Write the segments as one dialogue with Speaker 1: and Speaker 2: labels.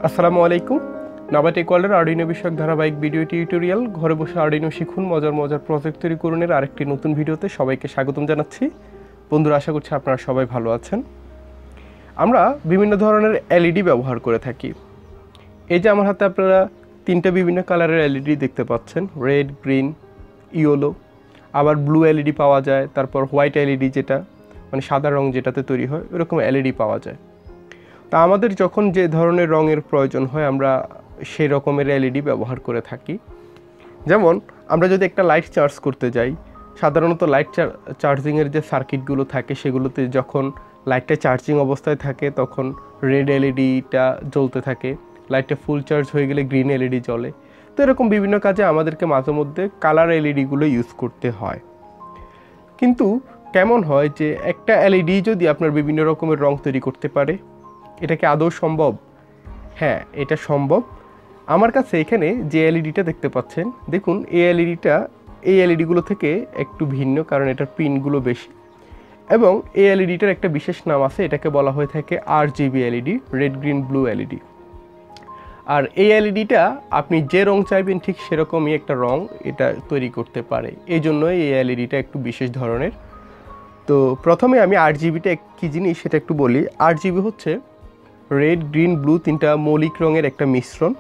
Speaker 1: আসসালামু আলাইকুম। নাবাটেক ওয়ার্ল্ডের আর্ডিনো বিষয়ক ধারাবাহিক ভিডিও টিউটোরিয়াল ঘরে বসে আর্ডিনো শিখুন, মজার মজার প্রজেক্ট তৈরি করুনের আরেকটি নতুন ভিডিওতে সবাইকে স্বাগতম জানাচ্ছি। বন্ধুরা, আশা করছি আপনারা সবাই ভালো আছেন। আমরা বিভিন্ন ধরনের এলইডি ব্যবহার করে থাকি। এই যে আমার হাতে আপনারা তিনটা বিভিন্ন কালারের এলইডি দেখতে পাচ্ছেন, রেড, গ্রিন, ইয়েলো, আবার ব্লু এলইডি পাওয়া যায়, তারপর হোয়াইট এলইডি যেটা মানে সাদা রং যেটাতে তৈরি হয় এরকম এলইডি পাওয়া যায়। তা আমাদের যখন যে ধরনের রঙের প্রয়োজন হয় আমরা সেই রকমের এলইডি ব্যবহার করে থাকি। যেমন আমরা যদি একটা লাইট চার্জ করতে যাই, সাধারণত লাইট চার্জিংয়ের যে সার্কিটগুলো থাকে সেগুলোতে যখন লাইটটা চার্জিং অবস্থায় থাকে তখন রেড এলইডিটা জ্বলতে থাকে, লাইটটা ফুল চার্জ হয়ে গেলে গ্রিন এলইডি জ্বলে। তো এরকম বিভিন্ন কাজে আমাদেরকে মাঝে মধ্যে কালার এলইডিগুলো ইউজ করতে হয়। কিন্তু কেমন হয় যে একটা এলইডি যদি আপনার বিভিন্ন রকমের রং তৈরি করতে পারে, এটা কি আদৌ সম্ভব? হ্যাঁ, এটা সম্ভব। আমার কাছে এখানে যে এলইডিটা দেখতে পাচ্ছেন, দেখুন এই এলইডিগুলো থেকে একটু ভিন্ন, কারণ এটার পিনগুলো বেশি এবং এই এলইডিটার একটা বিশেষ নাম আছে, এটাকে বলা হয়ে থাকে RGB LED, red green blue LED. আর এই এলইডিটা আপনি যে রং চাইবেন ঠিক সেরকমই একটা রং এটা তৈরি করতে পারে, এই জন্যই এই এলইডিটা একটু বিশেষ ধরনের। তো প্রথমে আমি RGBটা কী জিনিস সেটা একটু বলি। RGB হচ্ছে রেড, গ্রিন, ব্লু তিনটা মৌলিক রঙের একটা মিশ্রণ।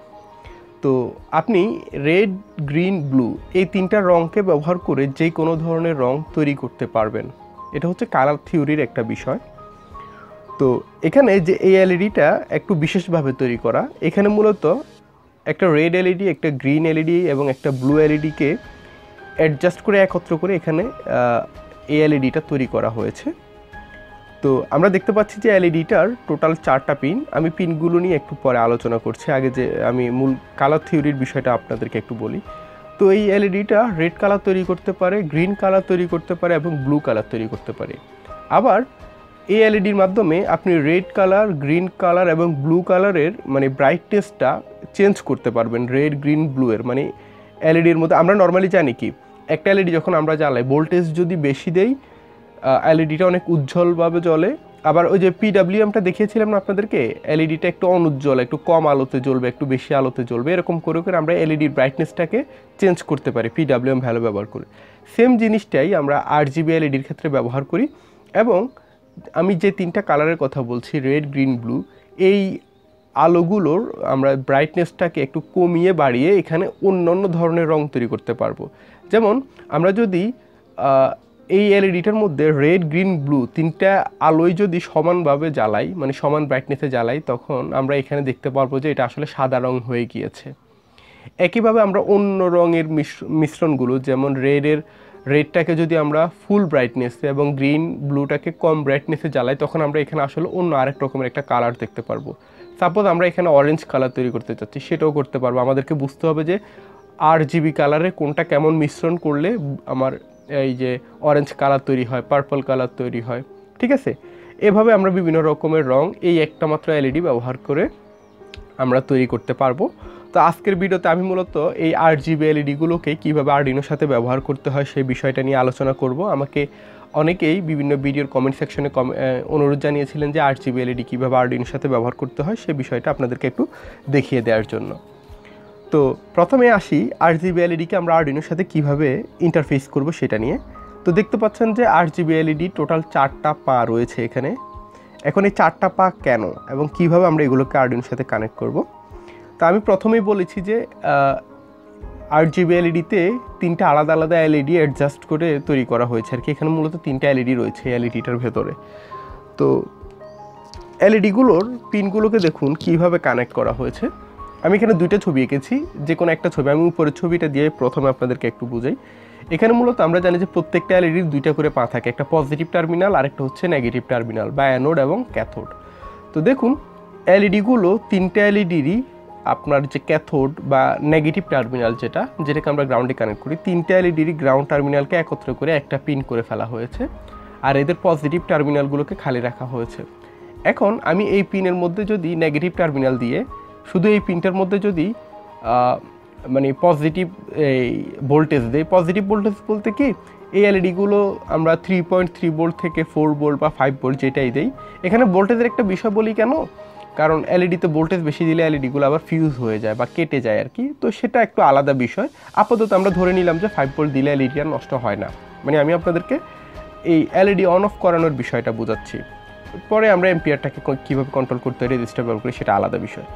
Speaker 1: তো আপনি রেড, গ্রিন, ব্লু এই তিনটা রঙকে ব্যবহার করে যে কোনো ধরনের রং তৈরি করতে পারবেন। এটা হচ্ছে কালার থিওরির একটা বিষয়। তো এখানে যে এই এলইডিটা একটু বিশেষভাবে তৈরি করা, এখানে মূলত একটা রেড এলইডি, একটা গ্রিন এলইডি এবং একটা ব্লু এলইডিকে অ্যাডজাস্ট করে একত্র করে এখানে এই এলইডিটা তৈরি করা হয়েছে। তো আমরা দেখতে পাচ্ছি যে এলইডিটার টোটাল 4টা পিন। আমি পিনগুলো নিয়ে একটু পরে আলোচনা করছি, আগে যে আমি মূল কালার থিওরির বিষয়টা আপনাদেরকে একটু বলি। তো এই এলইডিটা রেড কালার তৈরি করতে পারে, গ্রিন কালার তৈরি করতে পারে এবং ব্লু কালার তৈরি করতে পারে। আবার এই এলইডির মাধ্যমে আপনি রেড কালার, গ্রিন কালার এবং ব্লু কালারের মানে ব্রাইটনেসটা চেঞ্জ করতে পারবেন। রেড, গ্রিন, ব্লু এর মানে এলইডির মধ্যে আমরা নর্মালি জানি কি, একটা এলইডি যখন আমরা জ্বালাই ভোল্টেজ যদি বেশি দেই এলইডিটা অনেক উজ্জ্বলভাবে জ্বলে। আবার ওই যে পিডাব্লিউএমটা দেখিয়েছিলাম না আপনাদেরকে, এলইডিটা একটু অনুজ্জ্বল, একটু কম আলোতে জ্বলবে, একটু বেশি আলোতে জ্বলবে, এরকম করে করে আমরা এলইডির ব্রাইটনেসটাকে চেঞ্জ করতে পারি পিডাব্লিউএম ভ্যালু ব্যবহার করে। সেম জিনিসটাই আমরা RGB এলইডির ক্ষেত্রে ব্যবহার করি। এবং আমি যে তিনটা কালারের কথা বলছি, রেড, গ্রিন, ব্লু, এই আলোগুলোর আমরা ব্রাইটনেসটাকে একটু কমিয়ে বাড়িয়ে এখানে অন্য ধরনের রং তৈরি করতে পারবো। যেমন আমরা যদি এই এলইডিটার মধ্যে রেড, গ্রিন, ব্লু তিনটা আলোই যদি সমানভাবে জ্বালাই, মানে সমান ব্রাইটনেসে জ্বালাই, তখন আমরা এখানে দেখতে পারবো যে এটা আসলে সাদা রং হয়ে গিয়েছে। একইভাবে আমরা অন্য রঙের মিশ্রণগুলো, যেমন রেডটাকে যদি আমরা ফুল ব্রাইটনেসে এবং গ্রিন, ব্লুটাকে কম ব্রাইটনেসে জ্বালাই, তখন আমরা এখানে আসলে অন্য আরেক রকমের একটা কালার দেখতে পারবো। সাপোজ আমরা এখানে অরেঞ্জ কালার তৈরি করতে চাচ্ছি, সেটাও করতে পারবো। আমাদেরকে বুঝতে হবে যে RGB কালারে কোনটা কেমন মিশ্রণ করলে আমার এই যে অরেঞ্জ কালার তৈরি হয়, পার্পল কালার তৈরি হয়, ঠিক আছে। এভাবে আমরা বিভিন্ন রকমের রং এই একটা মাত্র এলইডি ব্যবহার করে আমরা তৈরি করতে পারবো। তো আজকের ভিডিওতে আমি মূলত এই RGB এলইডিগুলোকে কীভাবে আর্ডিনোর সাথে ব্যবহার করতে হয় সেই বিষয়টা নিয়ে আলোচনা করব। আমাকে অনেকেই বিভিন্ন ভিডিওর কমেন্ট সেকশনে অনুরোধ জানিয়েছিলেন যে RGB এলইডি কীভাবে আর্ডিনোর সাথে ব্যবহার করতে হয় সেই বিষয়টা আপনাদেরকে একটু দেখিয়ে দেওয়ার জন্য। তো প্রথমে আসি RGB এলইডিকে আমরা আর্ডিনোর সাথে কিভাবে ইন্টারফেস করব সেটা নিয়ে। তো দেখতে পাচ্ছেন যে RGB এলইডি টোটাল 4টা পা রয়েছে এখানে। এখন এই 4টা পা কেন এবং কিভাবে আমরা এগুলোকে আর্ডিনোর সাথে কানেক্ট করব, তা আমি প্রথমেই বলেছি যে RGB এলইডিতে তিনটা আলাদা আলাদা এলইডি অ্যাডজাস্ট করে তৈরি করা হয়েছে আর কি। এখানে মূলত তিনটা এলইডি রয়েছে এলইডিটার ভেতরে। তো এলইডিগুলোর পিনগুলোকে দেখুন কিভাবে কানেক্ট করা হয়েছে। আমি এখানে দুইটা ছবি এঁকেছি, যে কোনো একটা ছবি। আমি উপরের ছবিটা দিয়ে প্রথমে আপনাদেরকে একটু বুঝাই। এখানে মূলত আমরা জানি যে প্রত্যেকটা এলইডির দুইটা করে পা থাকে, একটা পজিটিভ টার্মিনাল আর একটা হচ্ছে নেগেটিভ টার্মিনাল বা অ্যানোড এবং ক্যাথোড। তো দেখুন এলইডিগুলো তিনটা এলইডিরই আপনার যে ক্যাথোড বা নেগেটিভ টার্মিনাল যেটাকে আমরা গ্রাউন্ডে কানেক্ট করি, তিনটা এলইডিরই গ্রাউন্ড টার্মিনালকে একত্র করে একটা পিন করে ফেলা হয়েছে আর এদের পজিটিভ টার্মিনালগুলোকে খালি রাখা হয়েছে। এখন আমি এই পিনের মধ্যে যদি নেগেটিভ টার্মিনাল দিয়ে শুধু এই পিনটার মধ্যে যদি মানে পজিটিভ এই ভোল্টেজ দেই, পজিটিভ ভোল্টেজ বলতে কি, এই এলইডিগুলো আমরা 3.3 ভোল্ট থেকে 4 ভোল্ট বা 5 ভোল্ট যেটাই দেই। এখানে ভোল্টেজের একটা বিষয় বলি কেন, কারণ এলইডিতে ভোল্টেজ বেশি দিলে এলইডিগুলো আবার ফিউজ হয়ে যায় বা কেটে যায় আর কি, তো সেটা একটু আলাদা বিষয়। আপাতত আমরা ধরে নিলাম যে 5 ভোল্ট দিলে এলইডি আর নষ্ট হয় না, মানে আমি আপনাদেরকে এই এলইডি অন অফ করানোর বিষয়টা বোঝাচ্ছি। পরে আমরা এম্পিয়ারটাকে কীভাবে কন্ট্রোল করতে হয়, রেজিস্টার ব্যবহার করি, সেটা আলাদা বিষয়।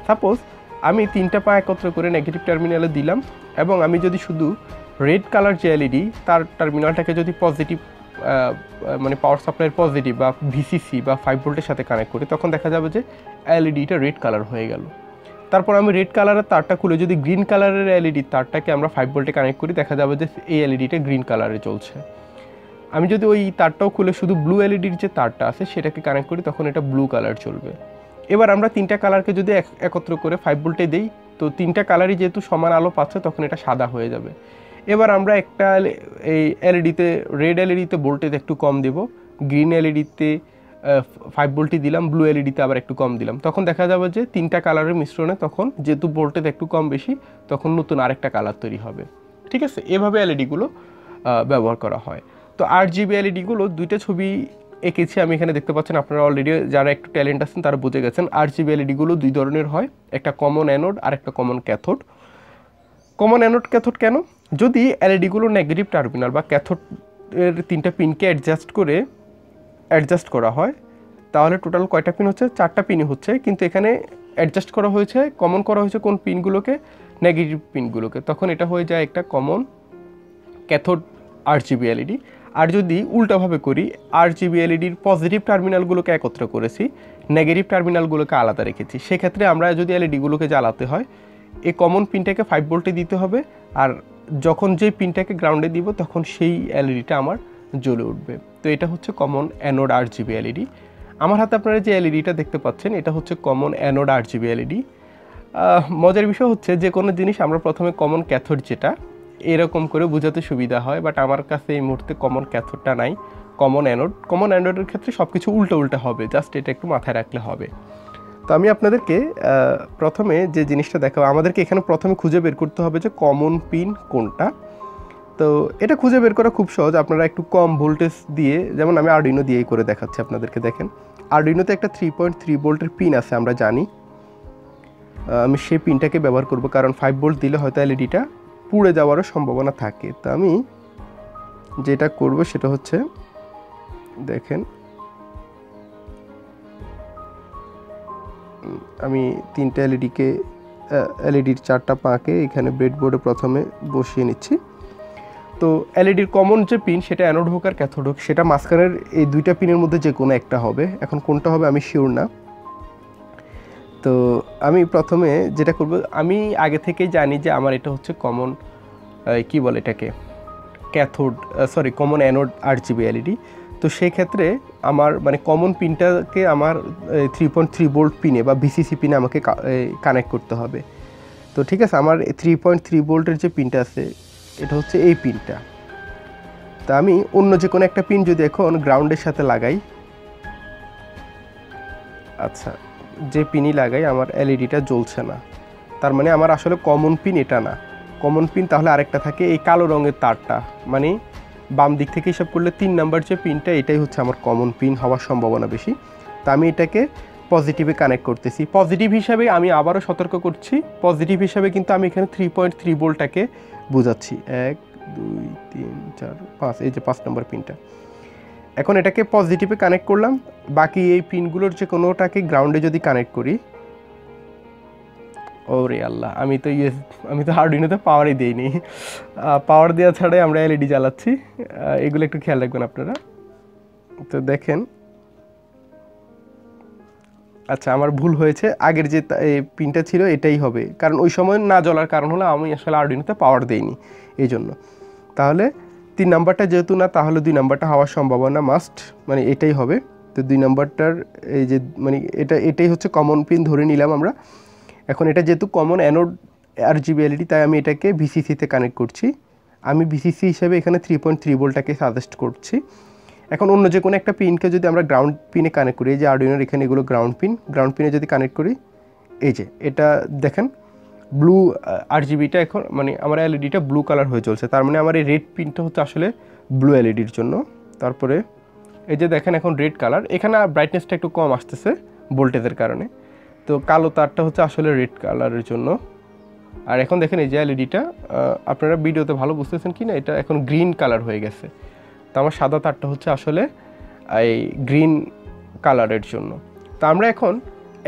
Speaker 1: সাপোজ আমি 3টা পা একত্র করে নেগেটিভ টার্মিনালে দিলাম, এবং আমি যদি শুধু রেড কালার যে এলইডি তার টার্মিনালটাকে যদি পজিটিভ মানে পাওয়ার সাপ্লাইয়ের পজিটিভ বা ভিসিসি বা 5 ভোল্টের সাথে কানেক্ট করি, তখন দেখা যাবে যে এলইডিটা রেড কালার হয়ে গেল। তারপর আমি রেড কালারের তারটা খুলে যদি গ্রিন কালারের এলইডি তারটাকে আমরা 5 ভোল্টে কানেক্ট করি, দেখা যাবে যে এই এলইডিটা গ্রিন কালারে চলছে। আমি যদি ওই তারটাও খুলে শুধু ব্লু এলইডির যে তারটা আছে সেটাকে কানেক্ট করি, তখন এটা ব্লু কালার চলবে। এবার আমরা 3টা কালারকে যদি একত্র করে 5 ভোল্টে দিই, তো 3টা কালারই যেহেতু সমান আলো পাচ্ছে, তখন এটা সাদা হয়ে যাবে। এবার আমরা একটা এই এলইডিতে, রেড এলইডিতে ভোল্টেজ একটু কম দেব, গ্রিন এলইডিতে 5 ভোল্টই দিলাম, ব্লু এলইডিতে আবার একটু কম দিলাম, তখন দেখা যাবে যে 3টা কালারের মিশ্রণে তখন যেহেতু ভোল্টেজ একটু কম বেশি, তখন নতুন আরেকটা কালার তৈরি হবে। ঠিক আছে, এভাবে এলইডিগুলো ব্যবহার করা হয়। তো RGB এলইডিগুলো 2টা ছবি এঁকেছি আমি এখানে, দেখতে পাচ্ছেন আপনারা অলরেডি, যারা একটু ট্যালেন্ট আছেন তারা বুঝে গেছেন। RGB এলইডিগুলো 2 ধরনের হয়, একটা কমন অ্যানোড আর একটা common cathode. Common anode cathode কেন? যদি এলইডিগুলো নেগেটিভ টার্মিনাল বা ক্যাথোডের 3টা পিনকে অ্যাডজাস্ট করা হয়, তাহলে টোটাল কয়টা পিন হচ্ছে? 4টা পিনই হচ্ছে, কিন্তু এখানে অ্যাডজাস্ট করা হয়েছে, কমন করা হয়েছে কোন পিনগুলোকে? নেগেটিভ পিনগুলোকে। তখন এটা হয়ে যায় একটা কমন ক্যাথোড RGB এলইডি। আর যদি উল্টাভাবে করি, RGB এলইডির পজিটিভ টার্মিনালগুলোকে একত্র করেছি, নেগেটিভ টার্মিনালগুলোকে আলাদা রেখেছি, সেক্ষেত্রে আমরা যদি এলইডিগুলোকে জ্বালাতে হয়, এই কমন পিনটাকে 5 ভোল্টে দিতে হবে, আর যখন যে পিনটাকে গ্রাউন্ডে দিব তখন সেই এলইডিটা আমার জ্বলে উঠবে। তো এটা হচ্ছে কমন অ্যানোড RGB এলইডি। আমার হাতে আপনারা যে এলইডিটা দেখতে পাচ্ছেন, এটা হচ্ছে কমন অ্যানোড RGB এলইডি। মজার বিষয় হচ্ছে, যে কোনো জিনিস আমরা প্রথমে কমন ক্যাথোড যেটা, এরকম করে বোঝাতে সুবিধা হয়, বাট আমার কাছে এই মুহূর্তে কমন ক্যাথোডটা নাই, কমন অ্যানোডের ক্ষেত্রে সব কিছু উল্টো হবে, জাস্ট এটা একটু মাথায় রাখলে হবে। তো আমি আপনাদেরকে প্রথমে যে জিনিসটা দেখাবো, আমাদেরকে এখানে প্রথমে খুঁজে বের করতে হবে যে কমন পিন কোনটা। তো এটা খুঁজে বের করা খুব সহজ, আপনারা একটু কম ভোল্টেজ দিয়ে, যেমন আমি আরডুইনো দিয়েই করে দেখাচ্ছি আপনাদেরকে। দেখেন, আরডুইনোতে একটা 3.3 ভোল্টের পিন আছে, আমরা জানি। আমি সেই পিনটাকে ব্যবহার করব, কারণ 5 ভোল্ট দিলে হয়তো এলইডিটা পুড়ে যাওয়ারও সম্ভাবনা থাকে। তো আমি যেটা করব সেটা হচ্ছে, দেখেন আমি 3টা এলইডির 4টা পাকে এখানে ব্রেডবোর্ডে প্রথমে বসিয়ে নিচ্ছি। তো এলইডির কমন যে পিন, সেটা অ্যানোড হোক আর ক্যাথোড হোক, সেটা মাঝখানের এই 2টা পিনের মধ্যে যে কোনো একটা হবে। এখন কোনটা হবে আমি শিওর না। তো আমি প্রথমে যেটা করব, আমি আগে থেকেই জানি যে আমার এটা হচ্ছে কমন কি বলে এটাকে, কমন অ্যানোড RGB এলইডি। তো সেই ক্ষেত্রে আমার মানে কমন পিনটাকে আমার 3.3 ভোল্ট পিনে বা ভিসিসি পিনে আমাকে কানেক্ট করতে হবে। তো ঠিক আছে, আমার 3.3 ভোল্টের যে পিনটা আছে, এটা হচ্ছে এই পিনটা। তা আমি অন্য যে কোনো একটা পিন যদি এখন গ্রাউন্ডের সাথে লাগাই, আচ্ছা, যে পিনই লাগাই আমার এলইডিটা জ্বলছে না, তার মানে আমার আসলে কমন পিন এটা না। কমন পিন তাহলে আরেকটা থাকে, এই কালো রঙের তারটা, মানে বাম দিক থেকে হিসাব করলে 3 নাম্বার যে পিনটা, এটাই হচ্ছে আমার কমন পিন হওয়ার সম্ভাবনা বেশি। তা আমি এটাকে পজিটিভে কানেক্ট করতেছি। পজিটিভ হিসাবে আমি আবারও সতর্ক করছি, পজিটিভ হিসাবে কিন্তু আমি এখানে 3.3 ভোল্টটাকে বোঝাচ্ছি। 1 2 3 4 5, এই যে 5 নম্বর পিনটা। এখন এটাকে পজিটিভে কানেক্ট করলাম, বাকি এই পিনগুলোর যে কোনোটাকে গ্রাউন্ডে যদি কানেক্ট করি, ওরে আল্লাহ, আমি তো আরডুইনোতে পাওয়ারই দিইনি, পাওয়ার দেওয়া ছাড়াই আমরা এলইডি জ্বালাচ্ছি। এগুলো একটু খেয়াল রাখবেন আপনারা। তো দেখেন, আচ্ছা আমার ভুল হয়েছে, আগের যে পিনটা ছিল এটাই হবে, কারণ ওই সময় না জ্বলার কারণ হলো আমি আসলে আরডুইনোতে পাওয়ার দেইনি এই জন্য। তাহলে 3 নাম্বারটা যেহেতু না, তাহলে 2 নাম্বারটা হওয়ার সম্ভাবনা মাস্ট, মানে এটাই হবে। তো 2 নাম্বারটার এই যে মানে এটাই হচ্ছে কমন পিন ধরে নিলাম আমরা। এখন এটা যেহেতু কমন অ্যানোড RGB এলইডি, তাই আমি এটাকে ভিসিসিতে কানেক্ট করছি। আমি ভিসিসি হিসেবে এখানে 3.3 ভোল্টটাকে সাজেস্ট করছি। এখন অন্য যে কোনো একটা পিনকে যদি আমরা গ্রাউন্ড পিনে কানেক্ট করি, এই যে আরডুইনোর এখানে এগুলো গ্রাউন্ড পিনে যদি কানেক্ট করি, এই যে এটা দেখেন ব্লু RGBটা এখন মানে আমার এলইডিটা ব্লু কালার হয়ে চলছে, তার মানে আমার এই রেড পিনটা হচ্ছে আসলে ব্লু এলইডির জন্য। তারপরে এই যে দেখেন এখন রেড কালার, এখানে ব্রাইটনেসটা একটু কম আসতেছে ভোল্টেজের কারণে। তো কালো তারটা হচ্ছে আসলে রেড কালারের জন্য। আর এখন দেখেন এই যে এলইডিটা, আপনারা ভিডিওতে ভালো বুঝতেছেন কি না, এটা এখন গ্রিন কালার হয়ে গেছে। তো আমার সাদা তারটা হচ্ছে আসলে এই গ্রিন কালারের জন্য। তো আমরা এখন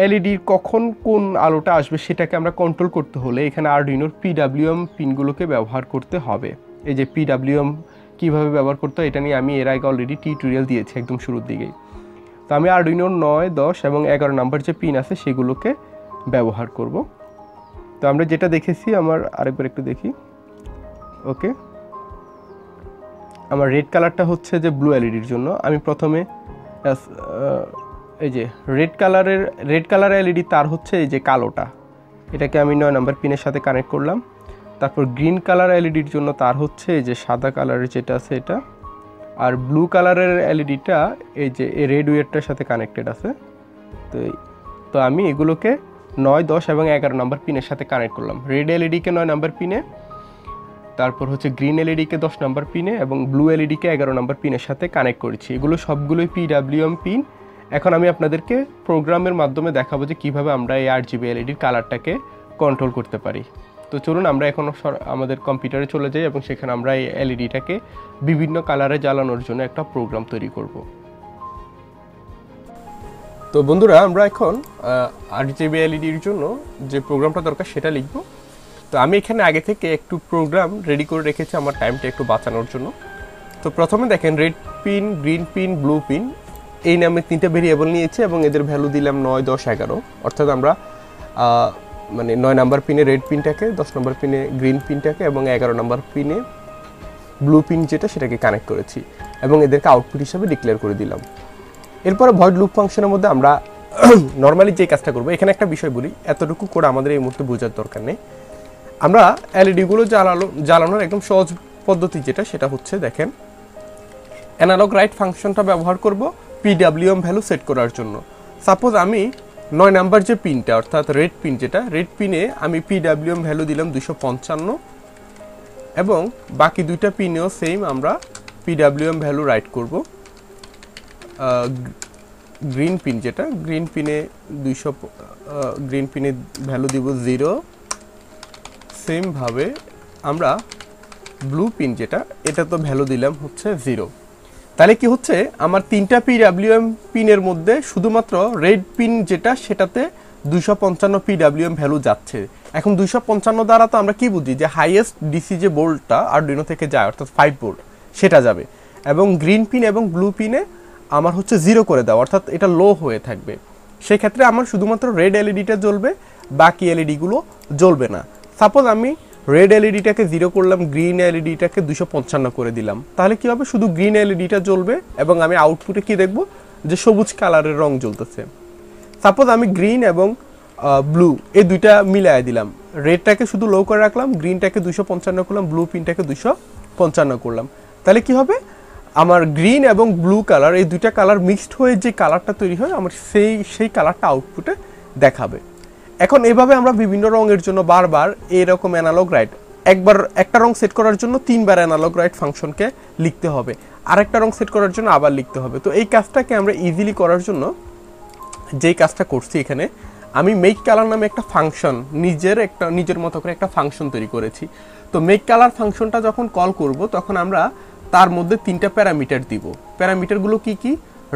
Speaker 1: এলইডির কখন কোন আলোটা আসবে সেটাকে আমরা কন্ট্রোল করতে হলে এখানে আরডুইনোর পিডাব্লিউএম পিনগুলোকে ব্যবহার করতে হবে। এই যে পিডাব্লিউএম কীভাবে ব্যবহার করতে হয় এটা নিয়ে আমি এর আগে অলরেডি টিউটোরিয়াল দিয়েছি একদম শুরুর দিকেই। তো আমি আরডুইনোর 9, 10 এবং 11 নাম্বার যে পিন আছে সেগুলোকে ব্যবহার করব। তো আমরা যেটা দেখেছি, আমার আরেকবার একটু দেখি। ওকে, আমার রেড কালারটা হচ্ছে যে ব্লু এলইডির জন্য। আমি প্রথমে এই যে রেড কালার এলইডি তার হচ্ছে এই যে কালোটা, এটাকে আমি 9 নাম্বার পিনের সাথে কানেক্ট করলাম। তারপর গ্রিন কালার এলইডির জন্য তার হচ্ছে এই যে সাদা কালারের যেটা আছে এটা, আর ব্লু কালারের এলইডিটা এই যে এই রেড ওয়্যারটার সাথে কানেক্টেড আছে। তো আমি এগুলোকে 9, 10 এবং 11 নাম্বার পিনের সাথে কানেক্ট করলাম। রেড এলইডিকে 9 নাম্বার পিনে, তারপর হচ্ছে গ্রিন এলইডিকে 10 নাম্বার পিনে এবং ব্লু এলইডিকে 11 নাম্বার পিনের সাথে কানেক্ট করেছি। এগুলো সবগুলোই পিডাব্লিউএম পিন। এখন আমি আপনাদেরকে প্রোগ্রামের মাধ্যমে দেখাবো যে কীভাবে আমরা এই RGB এলইডির কালারটাকে কন্ট্রোল করতে পারি। তো চলুন আমরা এখন আমাদের কম্পিউটারে চলে যাই এবং সেখানে আমরা এই এলইডিটাকে বিভিন্ন কালারে জ্বালানোর জন্য একটা প্রোগ্রাম তৈরি করব। তো বন্ধুরা, আমরা এখন RGB এলইডির জন্য যে প্রোগ্রামটা দরকার সেটা লিখব। তো আমি এখানে আগে থেকে একটু প্রোগ্রাম রেডি করে রেখেছি আমার টাইমটা একটু বাঁচানোর জন্য। তো প্রথমে দেখেন red pin, green pin, blue pin, এই নামে 3টা ভেরিয়েবল নিয়েছি এবং এদের ভ্যালু দিলাম 9, 10, 11। অর্থাৎ আমরা মানে 9 নাম্বার পিনে রেড পিনটাকে, 10 নাম্বার পিনে গ্রিন পিনটাকে এবং 11 নাম্বার পিনে ব্লু পিন যেটা সেটাকে কানেক্ট করেছি এবং এদেরকে আউটপুট হিসাবে ডিক্লেয়ার করে দিলাম। এরপরে ভয়েড লুপ ফাংশনের মধ্যে আমরা নর্মালি যে কাজটা করবো, এখানে একটা বিষয় বলি, এতটুকু করে আমাদের এই মুহূর্তে বোঝার দরকার নেই। আমরা এলইডিগুলো জ্বালানোর একদম সহজ পদ্ধতি যেটা, সেটা হচ্ছে দেখেন অ্যানালগ রাইট ফাংশনটা ব্যবহার করব পিডাব্লিউএম ভ্যালু সেট করার জন্য। সাপোজ আমি 9 নাম্বার যে পিনটা অর্থাৎ রেড পিন যেটা, রেড পিনে আমি পিডাব্লিউএম ভ্যালু দিলাম 255 এবং বাকি দুইটা পিনেও সেম আমরা পিডাব্লিউএম ভ্যালু রাইট করব। গ্রিন পিন যেটা, গ্রিন পিনে ভ্যালু দিব 0। সেমভাবে আমরা ব্লু পিন যেটা, এটা তো ভ্যালু দিলাম হচ্ছে 0। তাহলে কি হচ্ছে, আমার 3টা পিডাব্লিউএম পিনের মধ্যে শুধুমাত্র রেড পিন যেটা সেটাতে 255 পিডাব্লিউএম ভ্যালু যাচ্ছে। এখন 255 দ্বারা তো আমরা কি বুঝি যে হাইয়েস্ট ডিসি যে বোল্টটা আরডুইনো থেকে যায় অর্থাৎ 5 ভোল্ট সেটা যাবে, এবং গ্রিন পিন এবং ব্লু পিনে আমার হচ্ছে 0 করে দেওয়া অর্থাৎ এটা লো হয়ে থাকবে। সেক্ষেত্রে আমার শুধুমাত্র রেড এলইডিটা জ্বলবে, বাকি এলইডিগুলো জ্বলবে না। সাপোজ আমি রেড এলইডিটাকে 0 করলাম, গ্রিন এলইডিটাকে 255 করে দিলাম, তাহলে কি হবে, শুধু গ্রিন এলইডিটা জ্বলবে এবং আমি আউটপুটে কি দেখব যে সবুজ কালারের রং জ্বলতেছে। সাপোজ আমি গ্রিন এবং ব্লু এই দুইটা মিলায় দিলাম, রেডটাকে শুধু লো করে রাখলাম, গ্রিনটাকে 255 করলাম, ব্লু পিনটাকে 255 করলাম, তাহলে কি হবে, আমার গ্রিন এবং ব্লু কালার এই দুইটা কালার মিক্সড হয়ে যে কালারটা তৈরি হয় আমার সেই কালারটা আউটপুটে দেখাবে। এখন এভাবে আমরা বিভিন্ন রঙের জন্য বারবার এরকম অ্যানালগ রাইট, একবার একটা রং সেট করার জন্য 3বার অ্যানালগ রাইট ফাংশনকে লিখতে হবে, আরেকটা রং সেট করার জন্য আবার লিখতে হবে। তো এই কাজটাকে আমরা ইজিলি করার জন্য যেই কাজটা করছি, এখানে আমি মেক কালার নামে একটা ফাংশন নিজের মতো করে একটা ফাংশন তৈরি করেছি। তো মেক কালার ফাংশনটা যখন কল করব তখন আমরা তার মধ্যে 3টা প্যারামিটার দিব। প্যারামিটারগুলো কি কি,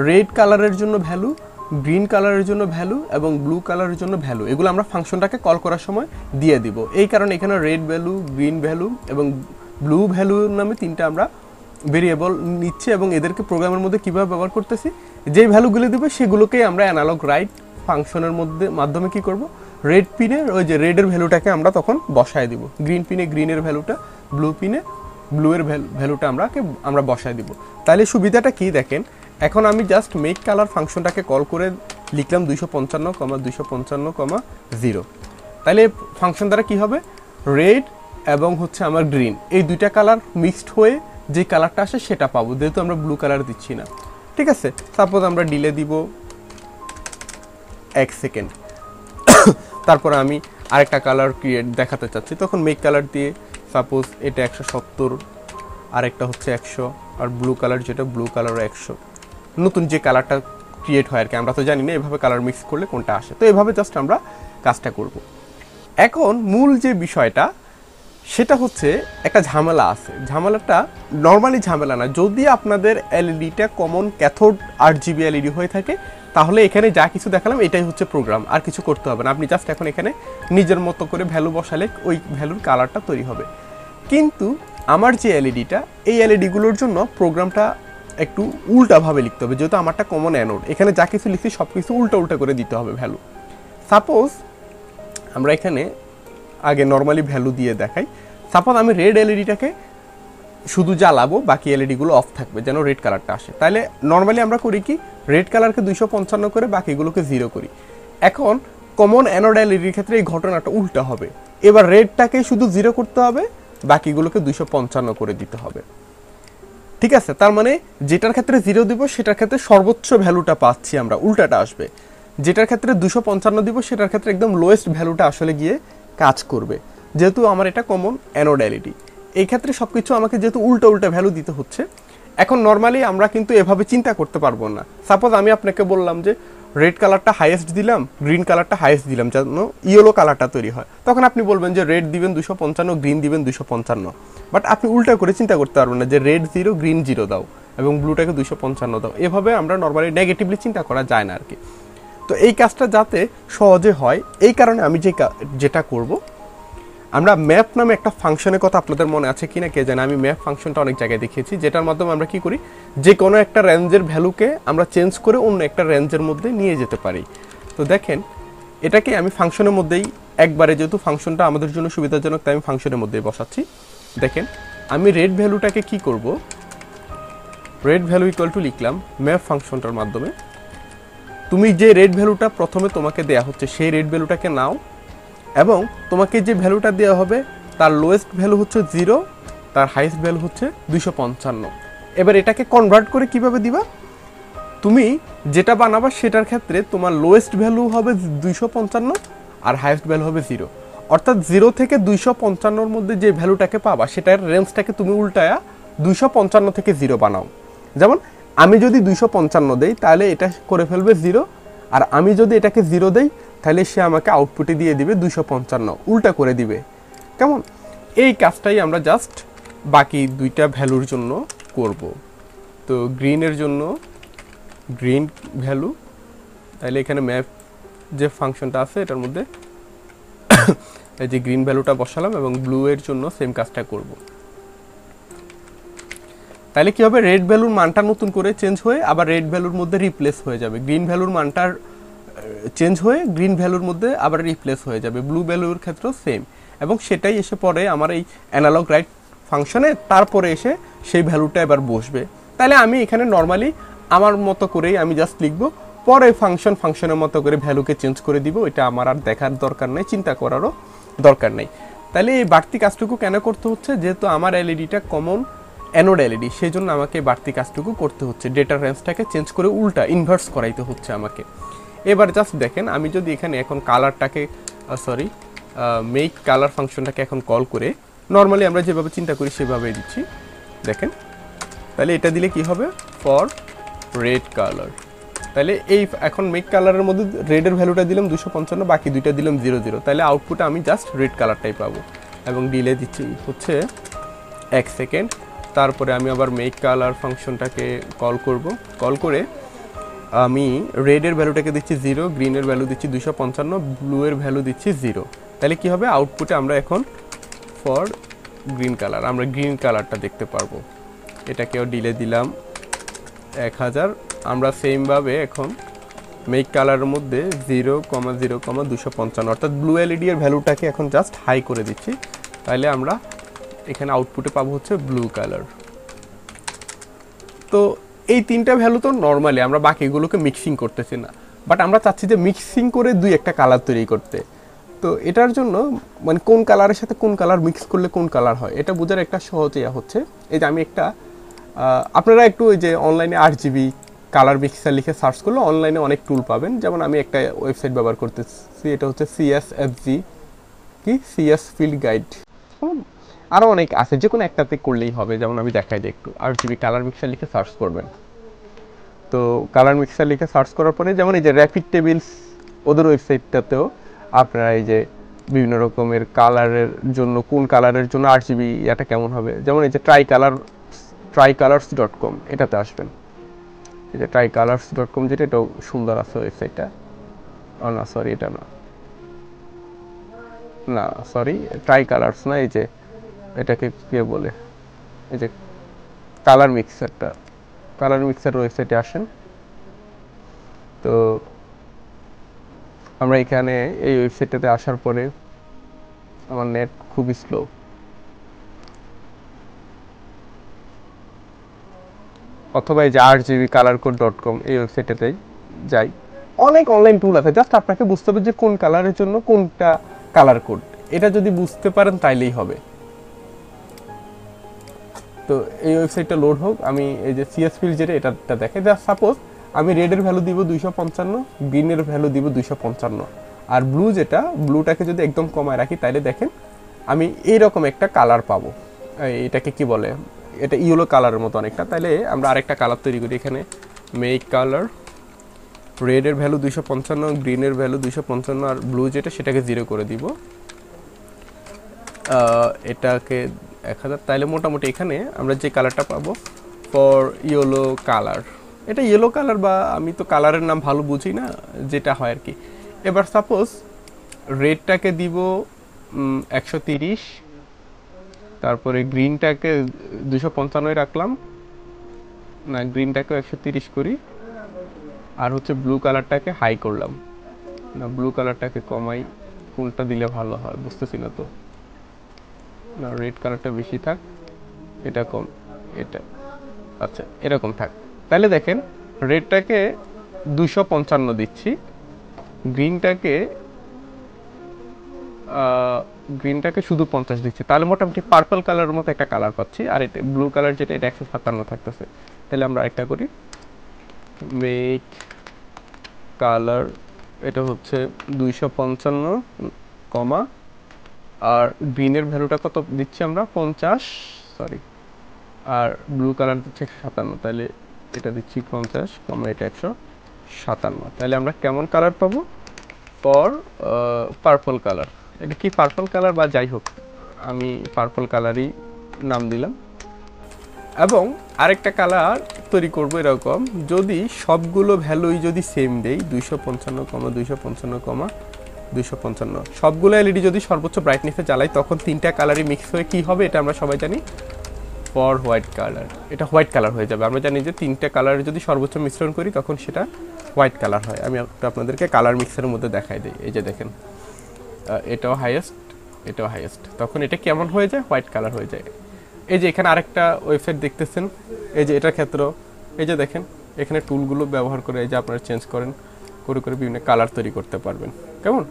Speaker 1: রেড কালারের জন্য ভ্যালু, গ্রিন কালারের জন্য ভ্যালু এবং ব্লু কালারের জন্য ভ্যালু, এগুলো আমরা ফাংশনটাকে কল করার সময় দিয়ে দিব। এই কারণে এখানে রেড ভ্যালু, গ্রিন ভ্যালু এবং ব্লু ভ্যালু নামে 3টা আমরা ভেরিয়েবল নিচ্ছি এবং এদেরকে প্রোগ্রামের মধ্যে কীভাবে ব্যবহার করতেছি, যেই ভ্যালুগুলো দেবে সেগুলোকেই আমরা অ্যানালগ রাইট ফাংশনের মাধ্যমে কি করব, রেড পিনের ওই যে রেডের ভ্যালুটাকে আমরা তখন বসায় দিব, গ্রিন পিনে গ্রিনের ভ্যালুটা, ব্লু পিনে ব্লু এর ভ্যালুটা আমরা বসায় দিব। তাহলে সুবিধাটা কি দেখেন, এখন আমি জাস্ট মেক কালার ফাংশনটাকে কল করে লিখলাম 255,255,0। তাহলে ফাংশন দ্বারা কি হবে, রেড এবং হচ্ছে আমার গ্রিন এই দুইটা কালার মিক্সড হয়ে যে কালারটা আসে সেটা পাবো, যেহেতু আমরা ব্লু কালার দিচ্ছি না। ঠিক আছে, সাপোজ আমরা ডিলে দিব 1 সেকেন্ড, তারপর আমি আরেকটা কালার দেখাতে চাচ্ছি, তখন মেক কালার দিয়ে সাপোজ এটা 170, আরেকটা হচ্ছে 100, আর ব্লু কালার যেটা ব্লু কালার 100। নতুন যে কালারটা ক্রিয়েট হয় আর কি, আমরা তো জানি না এভাবে কালার মিক্স করলে কোনটা আসে। তো এভাবে জাস্ট আমরা কাজটা করব। এখন মূল যে বিষয়টা সেটা হচ্ছে একটা ঝামেলা আছে। ঝামেলাটা নর্মালি ঝামেলা না, যদি আপনাদের এলইডিটা কমন ক্যাথোড RGB এলইডি হয়ে থাকে তাহলে এখানে যা কিছু দেখালাম এটাই হচ্ছে প্রোগ্রাম, আর কিছু করতে হবে না। আপনি জাস্ট এখন এখানে নিজের মতো করে ভ্যালু বসালে ওই ভ্যালুর কালারটা তৈরি হবে। কিন্তু আমার যে এলইডিটা, এই এলইডিগুলোর জন্য প্রোগ্রামটা একটু উল্টাভাবে লিখতে হবে, যেহেতু আমারটা কমন অ্যানোড, এখানে যা কিছু লিখছি সব কিছু উল্টা উল্টা করে দিতে হবে ভ্যালু। সাপোজ আমরা এখানে আগে নর্মালি ভ্যালু দিয়ে দেখাই। সাপোজ আমি রেড এলইডিটাকে শুধু জ্বালাবো, বাকি এলইডিগুলো অফ থাকবে যেন রেড কালারটা আসে। তাহলে নর্মালি আমরা করি কি, রেড কালারকে 255 করে বাকিগুলোকে 0 করি। এখন কমন অ্যানোড এলইডির ক্ষেত্রে এই ঘটনাটা উল্টা হবে। এবার রেডটাকে শুধু 0 করতে হবে, বাকিগুলোকে 255 করে দিতে হবে। ঠিক আছে, তার মানে যেটার ক্ষেত্রে 0 দিব সেটার ক্ষেত্রে সর্বোচ্চ ভ্যালুটা পাচ্ছি আমরা, উল্টাটা আসবে। যেটার ক্ষেত্রে 255 দিব সেটার ক্ষেত্রে একদম লোয়েস্ট ভ্যালুটা আসলে গিয়ে কাজ করবে, যেহেতু আমার এটা কমন অ্যানোড এলইডি। এই ক্ষেত্রে সব কিছু আমাকে যেহেতু উল্টা উল্টা ভ্যালু দিতে হচ্ছে। এখন নর্মালি আমরা কিন্তু এভাবে চিন্তা করতে পারবো না। সাপোজ আমি আপনাকে বললাম যে রেড কালারটা হাইয়েস্ট দিলাম, গ্রিন কালারটা হাইয়েস্ট দিলাম যেন ইয়েলো কালারটা তৈরি হয়, তখন আপনি বলবেন যে রেড দিবেন 255, গ্রিন দিবেন 255। বাট আপনি উল্টা করে চিন্তা করতে পারবেন না যে রেড 0 গ্রিন 0 দাও এবং ব্লুটাকে 255 দাও। এভাবে আমরা নর্মালি নেগেটিভলি চিন্তা করা যায় না আর কি। তো এই কাজটা যাতে সহজে হয় এই কারণে আমি যেটা করব, আমরা ম্যাপ নামে একটা ফাংশনের কথা আপনাদের মনে আছে কিনা কে জানে, আমি ম্যাপ ফাংশনটা অনেক জায়গায় দেখিয়েছি, যেটার মাধ্যমে আমরা কি করি, যে কোনো একটা রেঞ্জের ভ্যালুকে আমরা চেঞ্জ করে অন্য একটা রেঞ্জের মধ্যে নিয়ে যেতে পারি। তো দেখেন এটাকে আমি ফাংশনের মধ্যেই একবারে, যেহেতু ফাংশনটা আমাদের জন্য সুবিধাজনক তাই আমি ফাংশনের মধ্যেই বসাচ্ছি। দেখেন আমি রেড ভ্যালুটাকে কি করব, রেড ভ্যালু ইকুয়াল টু লিখলাম ম্যাপ ফাংশনটার মাধ্যমে। তুমি যে রেড ভ্যালুটা প্রথমে তোমাকে দেয়া হচ্ছে সেই রেড ভ্যালুটাকে নাও, এবং তোমাকে যে ভ্যালুটা দেওয়া হবে তার লোয়েস্ট ভ্যালু হচ্ছে 0, তার হাইয়েস্ট ভ্যালু হচ্ছে 255। এবার এটাকে কনভার্ট করে কিভাবে দিবা, তুমি যেটা বানাবা সেটার ক্ষেত্রে তোমার লোয়েস্ট ভ্যালু হবে 255 আর হাইয়েস্ট ভ্যালু হবে 0। অর্থাৎ 0 থেকে 255-র মধ্যে যে ভ্যালুটাকে পাবা সেটার রেঞ্জটাকে তুমি উল্টায়া 255 থেকে 0 বানাও। যেমন আমি যদি 255 দেই তাহলে এটা করে ফেলবে 0, আর আমি যদি এটাকে 0 দেই তাহলে সে আমাকে আউটপুটে দিয়ে দিবে 255, উল্টা করে দিবে। কেমন? এই কাজটাই আমরা জাস্ট বাকি দুইটা ভ্যালুর জন্য করব। তো গ্রিনের জন্য গ্রিন ভ্যালু, তাহলে এখানে ম্যাপ যে ফাংশনটা আছে এটার মধ্যে এই যে গ্রিন ভ্যালুটা বসালাম, এবং ব্লু এর জন্য সেম কাজটা করব। তাহলে কি হবে, রেড ভ্যালুর মানটা নতুন করে চেঞ্জ হয়ে আবার রেড ভ্যালুর মধ্যে রিপ্লেস হয়ে যাবে, গ্রিন ভ্যালুর মানটার চেঞ্জ হয়ে গ্রিন ভ্যালুর মধ্যে আবার রিপ্লেস হয়ে যাবে, ব্লু ভ্যালুর ক্ষেত্রেও সেম, এবং সেটাই এসে পরে আমার এই অ্যানালগ রাইট ফাংশনে, তারপরে এসে সেই ভ্যালুটা এবার বসবে। তাহলে আমি এখানে নর্মালি আমার মতো করেই আমি জাস্ট লিখবো, পরে ফাংশনের মতো করে ভ্যালুকে চেঞ্জ করে দিব। এটা আমার আর দেখার দরকার নেই, চিন্তা করারও দরকার নেই। তাহলে এই বাড়তি কাজটুকু কেন করতে হচ্ছে, যেহেতু আমার এলইডিটা কমন অ্যানোড এলইডি, সেই জন্য আমাকে বাড়তি কাজটুকু করতে হচ্ছে, ডেটা রেঞ্জটাকে চেঞ্জ করে উল্টা ইনভার্স করাইতে হচ্ছে আমাকে। এবার জাস্ট দেখেন আমি যদি এখানে এখন কালারটাকে মেক কালার ফাংশনটাকে এখন কল করে নর্মালি আমরা যেভাবে চিন্তা করি সেভাবেই দিচ্ছি। দেখেন তাহলে এটা দিলে কি হবে, ফর রেড কালার। তাহলে এই এখন মেক কালারের মধ্যে রেডের ভ্যালুটা দিলাম 255, বাকি দুইটা দিলাম 00, তাহলে আউটপুটে আমি জাস্ট রেড কালারটাই পাবো। এবং ডিলে দিচ্ছি হচ্ছে 1 সেকেন্ড। তারপরে আমি আবার মেক কালার ফাংশনটাকে কল করব, কল করে আমি রেডের ভ্যালুটাকে দিচ্ছি 0, গ্রিনের ভ্যালু দিচ্ছি 255, ব্লু এর ভ্যালু দিচ্ছি 0। তাহলে কি হবে, আউটপুটে আমরা এখন ফর গ্রিন কালার, আমরা গ্রিন কালারটা দেখতে পারবো। এটাকেও ডিলে দিলাম 1000। আমরা সেমভাবে এখন মেক কালারের মধ্যে 0,0,255 অর্থাৎ ব্লু এলইডি এর ভ্যালুটাকে এখন জাস্ট হাই করে দিচ্ছি। তাহলে আমরা এখানে আউটপুটে পাবো হচ্ছে ব্লু কালার। তো এই তিনটা ভ্যালু তো নর্মালি আমরা বাকিগুলোকে মিক্সিং করতেছি না, বাট আমরা চাচ্ছি যে মিক্সিং করে দুই একটা কালার তৈরি করতে। তো এটার জন্য মানে কোন কালারের সাথে কোন কালার মিক্স করলে কোন কালার হয় এটা বোঝার একটা সহজ ইয়া হচ্ছে, এই যে আমি একটা আপনারা একটু ওই যে অনলাইনে RGB কালার মিক্সার লিখে সার্চ করলে অনলাইনে অনেক টুল পাবেন। যেমন আমি একটা ওয়েবসাইট ব্যবহার করতেছি, এটা হচ্ছে CSFG কি CS ফিল্ড গাইড, আরও অনেক আছে, যে কোনো একটাতে করলেই হবে। যেমন আমি দেখাই দিই একটু, RGB কালার মিক্সার লিখে সার্চ করবেন। তো কালার মিক্সার লিখে সার্চ করার পরে যেমন এই যে র্যাপিড টেবিলস ওদের ওয়েবসাইটটাতেও আপনারা এই যে বিভিন্ন রকমের কালারের জন্য কোন কালারের জন্য RGB এটা কেমন হবে, যেমন এই যে trycolors.com এটাতে আসবেন। এই যে trycolors.com যেটা, এটাও সুন্দর আছে ওয়েবসাইটটা। না সরি, এটা না সরি, ট্রাইকালার্স না, এই যে এটাকে কে বলে, এই যে কালার মিক্সার ওয়েবসাইটে আসেন। তো আমরা এখানে এই ওয়েবসাইটটাতে আসার পরে আমার নেট খুবই স্লো, অথবা এই যে rgbcolorcode.com এই ওয়েবসাইটটাতে যাই। অনেক অনলাইন টুল আছে, জাস্ট আপনাকে বুঝতে হবে যে কোন কালারের জন্য কোনটা কালার কোড, এটা যদি বুঝতে পারেন তাইলেই হবে। তো এই ওয়েবসাইটটা লোড হোক, আমি এই যে সিএস ফিল্ড যেটা এটা দেখে, জাস্ট সাপোজ আমি রেডের ভ্যালু দিব 255, গ্রিনের ভ্যালু দিব 255, আর ব্লুটাকে যদি একদম কমায় রাখি তাইলে দেখেন আমি এইরকম একটা কালার পাবো। এটাকে কি বলে, এটা ইয়েলো কালারের মতো অনেকটা। তাইলে আমরা আরেকটা কালার তৈরি করি, এখানে মেক কালার, রেডের ভ্যালু 255, গ্রিনের ভ্যালু 255, আর ব্লু যেটা সেটাকে 0 করে দিব, এটাকে 1000। তাইলে মোটামুটি এখানে আমরা যে কালারটা পাবো ফর ইয়েলো কালার, এটা ইয়েলো কালার, বা আমি তো কালারের নাম ভালো বুঝি না, যেটা হয় আর কি। এবার সাপোজ রেডটাকে দিব 130, তারপরে গ্রিনটাকে 255 রাখলাম, না গ্রিনটাকে 130 করি, আর হচ্ছে ব্লু কালারটাকে হাই করলাম, না ব্লু কালারটাকে কমাই, কোনটা দিলে ভালো হয় বুঝতেছি না তো, না রেড কালারটা বেশি থাক, এটা কম, এটা আচ্ছা এরকম থাক। তাহলে দেখেন রেডটাকে 255 দিচ্ছি, গ্রিনটাকে শুধু 50 দিচ্ছি, তাহলে মোটামুটি পার্পল কালারের মতো একটা কালার পাচ্ছি। আর এটা ব্লু কালার যেটা, এটা 157 থাকতেছে। তাহলে আমরা একটা করি, মেক কালার, এটা হচ্ছে 255 কমা, আর গ্রিনের ভ্যালুটা কত দিচ্ছি আমরা 50, সরি, আর ব্লু কালার দিচ্ছে 157, তাহলে এটা দিচ্ছি 50 কমা এটা 157। তাহলে আমরা কেমন কালার পাবো ফর পার্পল কালার, এটা কি পার্পল কালার বা যাই হোক, আমি পার্পল কালারই নাম দিলাম। এবং আরেকটা কালার তৈরি করব এরকম, যদি সবগুলো ভ্যালুই যদি সেম দেই, 255, সবগুলো এলইডি যদি সর্বোচ্চ ব্রাইটনেসে জ্বালাই, তখন তিনটা কালারই মিক্স হয়ে কি হবে এটা আমরা সবাই জানি, ফর হোয়াইট কালার, এটা হোয়াইট কালার হয়ে যাবে। আমরা জানি যে তিনটা কালারের যদি সর্বোচ্চ মিশ্রণ করি তখন সেটা হোয়াইট কালার হয়। আমি আপনাদেরকে কালার মিক্সারের মধ্যে দেখাই দিই, এই যে দেখেন এটাও হাইয়েস্ট, এটাও হাইয়েস্ট, তখন এটা কেমন হয়ে যায়, হোয়াইট কালার হয়ে যায়। এই যে এখানে আরেকটা ওয়েবসাইট দেখতেছেন, এই যে এটার ক্ষেত্রে এই যে দেখেন এখানে টুলগুলো ব্যবহার করে এই যে আপনারা চেঞ্জ করে বিভিন্ন কালার তৈরি করতে পারবেন। কেমন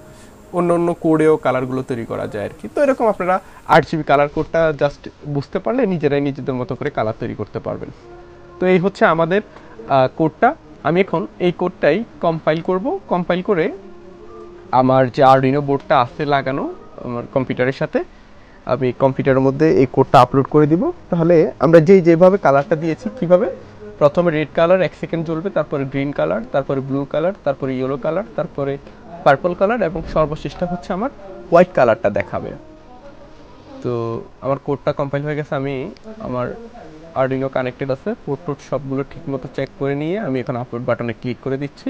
Speaker 1: অন্য কোডেও কালারগুলো তৈরি করা যায় আর কি। তো এরকম আপনারা RGB কালার কোডটা জাস্ট বুঝতে পারলে নিজেরাই নিজেদের মতো করে কালার তৈরি করতে পারবেন। তো এই হচ্ছে আমাদের কোডটা। আমি এখন এই কোডটাই কম্পাইল করব, কম্পাইল করে আমার যে আরডিনো বোর্ডটা আছে লাগানো আমার কম্পিউটারের সাথে, আমি কম্পিউটারের মধ্যে এই কোডটা আপলোড করে দিব। তাহলে আমরা যেভাবে কালারটা দিয়েছি, কিভাবে প্রথমে রেড কালার 1 সেকেন্ড জ্বলবে, তারপরে গ্রিন কালার, তারপরে ব্লু কালার, তারপরে ইয়েলো কালার, তারপরে পার্পল কালার, এবং সর্বশেষটা হচ্ছে আমার হোয়াইট কালারটা দেখাবে। তো আমার কোডটা কম্পাইল হয়ে গেছে, আমি আমার আরডিনো কানেক্টেড আছে, পোর্ট সবগুলো ঠিকমতো চেক করে নিয়ে আমি এখন আপলোড বাটনে ক্লিক করে দিচ্ছি।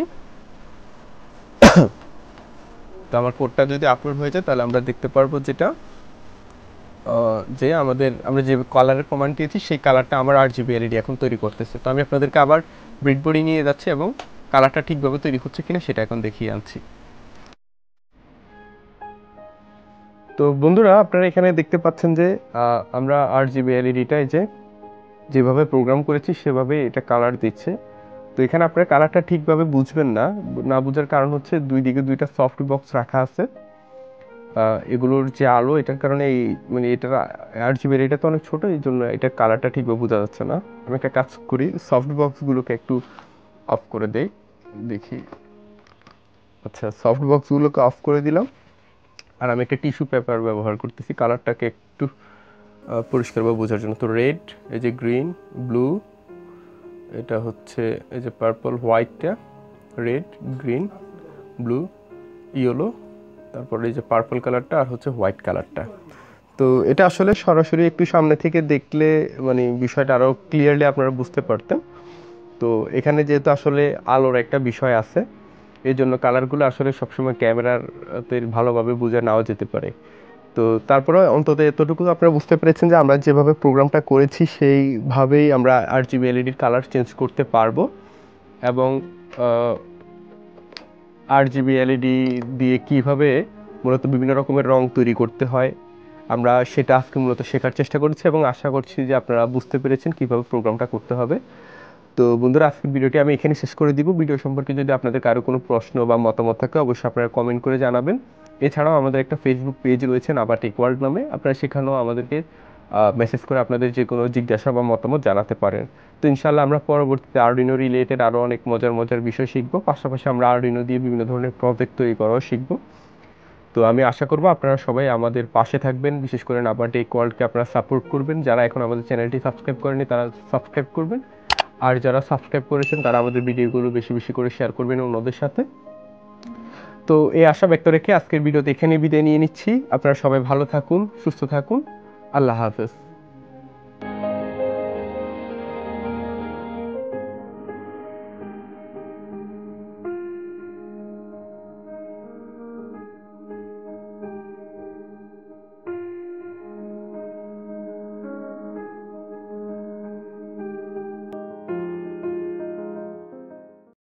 Speaker 1: তো আমার কোডটা যদি আপলোড হয়ে যায় তাহলে আমরা দেখতে পারবো যেটা যে আমরা যে কালারের কমান্ড দিয়েছি সেই কালারটা আমার RGB LED এখন তৈরি করতেছে। তো আমি আপনাদেরকে আবার ব্রেডবোর্ডে নিয়ে যাচ্ছি এবং কালারটা ঠিকভাবে তৈরি হচ্ছে কিনা সেটা এখন দেখিয়ে আনছি। তো বন্ধুরা আপনারা এখানে দেখতে পাচ্ছেন যে আমরা RGB LED-টা যেভাবে প্রোগ্রাম করেছি সেভাবে এটা কালার দিচ্ছে। তো এখানে আপনারা কালারটা ঠিকভাবে বুঝবেন না বুঝার কারণ হচ্ছে দুই দিকে দুইটা সফট বক্স রাখা আছে, এগুলোর যে আলো এটার কারণে মানে এটার RGB এটা তো অনেক ছোট, এই জন্য এটার কালারটা ঠিকভাবে বোঝা যাচ্ছে না। আমি একটা কাজ করি, সফট বক্সগুলোকে একটু অফ করে দেই, দেখি। আচ্ছা, সফট বক্সগুলোকে অফ করে দিলাম, আর আমি একটা টিস্যু পেপার ব্যবহার করতেছি কালারটাকে একটু পরিষ্কারভাবে বোঝার জন্য। তো রেড, এই যে গ্রিন, ব্লু, এটা হচ্ছে এই যে পার্পল, হোয়াইটটা, রেড, গ্রিন, ব্লু, ইয়েলো, তারপরে এই যে পার্পল কালারটা আর হচ্ছে হোয়াইট কালারটা। তো এটা আসলে সরাসরি একটু সামনে থেকে দেখলে মানে বিষয়টা আরও ক্লিয়ারলি আপনারা বুঝতে পারতেন। তো এখানে যেহেতু আসলে আলোর একটা বিষয় আছে, এই জন্য কালারগুলো আসলে সবসময় ক্যামেরাতে ভালোভাবে বোঝা নাও যেতে পারে। তো তারপরে অন্তত এতটুকু আপনারা বুঝতে পেরেছেন যে আমরা যেভাবে প্রোগ্রামটা করেছি সেইভাবেই আমরা RGB এলইডির কালার চেঞ্জ করতে পারবো। এবং RGB এলইডি দিয়ে কিভাবে মূলত বিভিন্ন রকমের রং তৈরি করতে হয় আমরা সেটা আজকে মূলত শেখার চেষ্টা করেছি, এবং আশা করছি যে আপনারা বুঝতে পেরেছেন কিভাবে প্রোগ্রামটা করতে হবে। তো বন্ধুরা, আজকের ভিডিওটি আমি এখানে শেষ করে দিব। ভিডিও সম্পর্কে যদি আপনাদের কারো কোনো প্রশ্ন বা মতামত থাকে অবশ্যই আপনারা কমেন্ট করে জানাবেন। এছাড়াও আমাদের একটা ফেসবুক পেজ রয়েছে নাবা টেক ওয়ার্ল্ড নামে, আপনারা সেখানেও আমাদেরকে মেসেজ করে আপনাদের যে কোনো জিজ্ঞাসা বা মতামত জানাতে পারেন। তো ইনশাআল্লাহ আমরা পরবর্তীতে আরডুইনো রিলেটেড আরও অনেক মজার মজার বিষয় শিখবো, পাশাপাশি আমরা আরডুইনো দিয়ে বিভিন্ন ধরনের প্রজেক্ট তৈরি করাও শিখবো। তো আমি আশা করব আপনারা সবাই আমাদের পাশে থাকবেন, বিশেষ করে নাবা টেক ওয়ার্ল্ডকে আপনারা সাপোর্ট করবেন। যারা এখন আমাদের চ্যানেলটি সাবস্ক্রাইব করেনি তারা সাবস্ক্রাইব করবেন, আর যারা সাবস্ক্রাইব করেছেন তারা আমাদের ভিডিওগুলো বেশি বেশি করে শেয়ার করবেন অন্যদের সাথে। তো এই আশা ব্যক্ত রেখে আজকের ভিডিওতে এখানে বিদায় নিয়ে নিচ্ছি। আপনারা সবাই ভালো থাকুন, সুস্থ থাকুন। আল্লাহ হাফেজ।